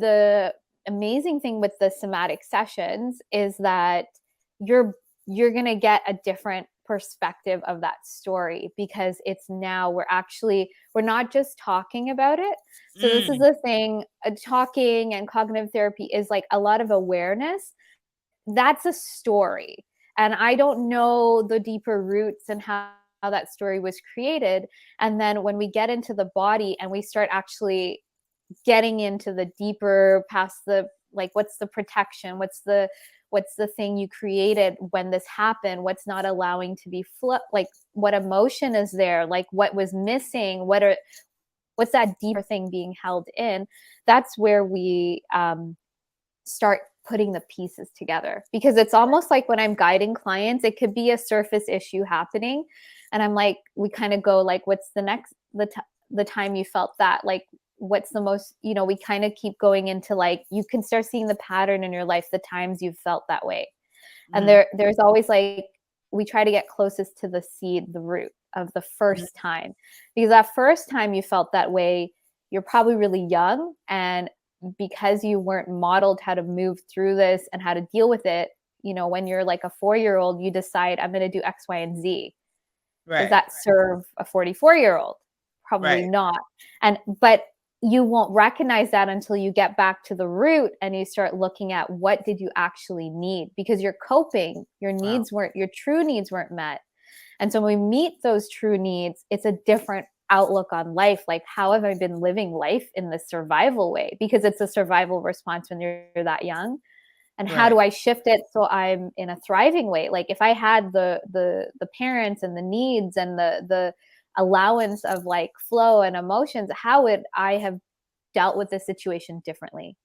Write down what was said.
the amazing thing with the somatic sessions is that you're going to get a different perspective of that story, because it's now we're not just talking about it. So this is the thing, talking and cognitive therapy is like a lot of awareness. That's a story. And I don't know the deeper roots and how that story was created. And then when we get into the body and we start actually getting into the deeper past the, like, what's the protection? What's the thing you created when this happened? What's not allowing to be like what emotion is there? Like what was missing? What's that deeper thing being held in? That's where we start putting the pieces together, because it's almost like when I'm guiding clients, it could be a surface issue happening. And I'm like, we kind of go like, what's the time you felt that? Like, what's the most, we kind of keep going into like, you can start seeing the pattern in your life, the times you've felt that way. And there's always like, we try to get closest to the seed, the root of the first time, because that first time you felt that way, you're probably really young. And because you weren't modeled how to move through this and how to deal with it, when you're like a 4-year-old, you decide I'm going to do X, Y, and Z. Does that serve a 44-year-old? Probably not. But you won't recognize that until you get back to the root and you start looking at what did you actually need, because you're coping, your true needs weren't met. And so when we meet those true needs, it's a different outlook on life. Like, how have I been living life in the survival way? Because it's a survival response when you're that young. And how do I shift it so I'm in a thriving way? Like if I had the parents and the needs and the allowance of like flow and emotions, how would I have dealt with this situation differently?